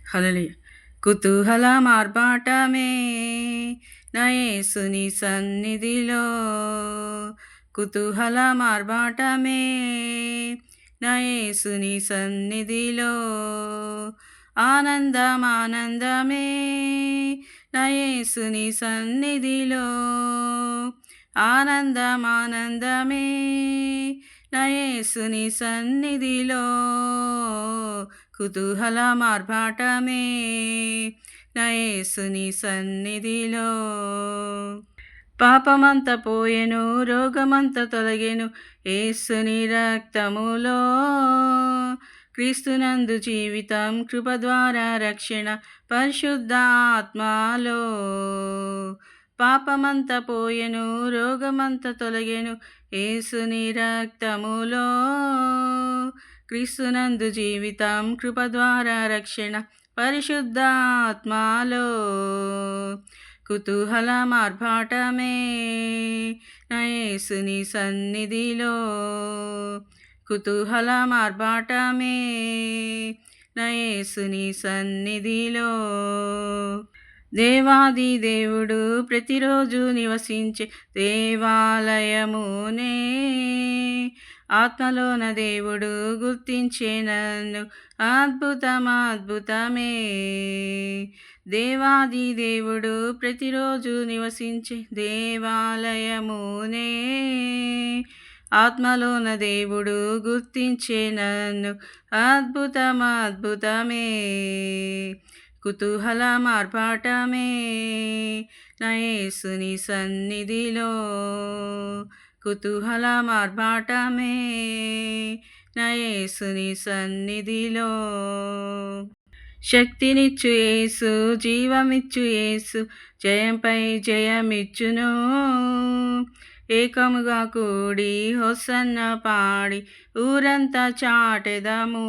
హల్లెలూయా. కుతూహల మార్పాటమే నా యేసుని సన్నిధిలో, కుతూహల మార్పాటమే నా యేసుని సన్నిధిలో, ఆనందమే నా యేసుని సన్నిధిలో, ఆనందమే నా యేసుని సన్నిధిలో, కుతూహల మార్పాటమే నా యేసుని సన్నిధిలో. పాపమంత పోయెను, రోగమంత తొలగెను యేసుని రక్తములో, క్రీస్తునందు జీవితం, కృప ద్వారా రక్షణ, పరిశుద్ధ ఆత్మలో. పాపమంత పోయెను, రోగమంత తొలగెను యేసుని రక్తములో, క్రీస్తునందు జీవితం, కృప ద్వారా రక్షణ, పరిశుద్ధ ఆత్మలో. కుతూహల మార్పాటమే నా యేసుని సన్నిధిలో, కుతూహల మార్పాటమే నా యేసుని సన్నిధిలో. దేవాది దేవుడు ప్రతిరోజు నివసించే దేవాలయమునే, ఆత్మలోన దేవుడు గుర్తించే నన్ను, అద్భుతమే. దేవాది దేవుడు ప్రతిరోజు నివసించే దేవాలయమునే, ఆత్మలోన దేవుడు గుర్తించే నన్ను, అద్భుతమే. కుతూహల మార్పాటమే నా యేసుని సన్నిధిలో, కుతూహల మార్పాటమే నా యేసుని సన్నిధిలో. శక్తినిచ్చు యేసు, జీవమిచ్చు యేసు, జయంపై జయమిచ్చును. ఏకముగా కూడి హోసన్న పాడి ఊరంతా చాటెదము.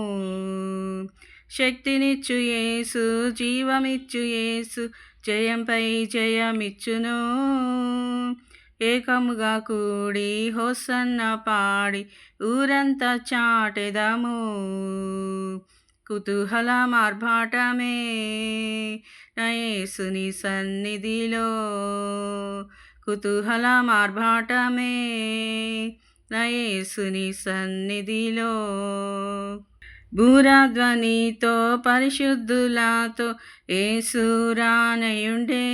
శక్తినిచ్చు యేసు, జీవమిచ్చు యేసు, జయంపై జయమిచ్చును. ఏకముగా కూడి హోసన్న పాడి ఊరంతా చాటెదము. కుతూహల మార్పాటమే నా యేసుని సన్నిధిలో, కుతూహల మార్పాటమే నా యేసుని సన్నిధిలో. భూరాధ్వనితో పరిశుద్ధులతో యేసు రానయుండే,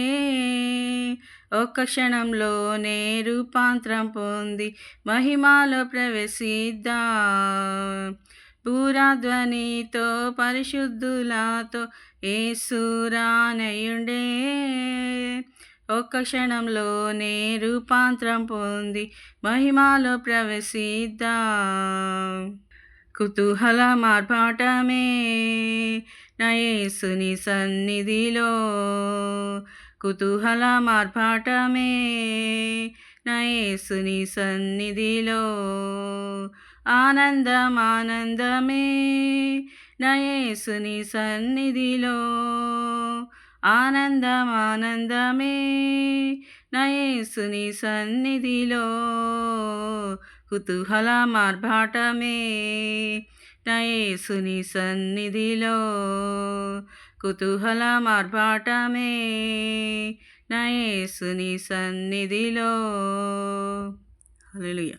ఒక్క క్షణంలోనే రూపాంతరం పొంది మహిమలో ప్రవేశిద్దా. భూరాధ్వనితో పరిశుద్ధులతో యేసు రానయుండే, ఒక్క క్షణంలోనే రూపాంతరం పొంది మహిమలో ప్రవేశిద్దా. కుతూహల మార్పాటమే నా యేసుని సన్నిధిలో, కుతూహల మార్పాటమే నా యేసుని సన్నిధిలో, ఆనందమే నా యేసుని సన్నిధిలో, ఆనందమే నా యేసుని సన్నిధిలో. కుతూహల మార్పాటమే నా యేసుని సన్నిధిలో, కుతూహల మార్పాటమే నా యేసుని సన్నిధిలో. హల్లెలూయా.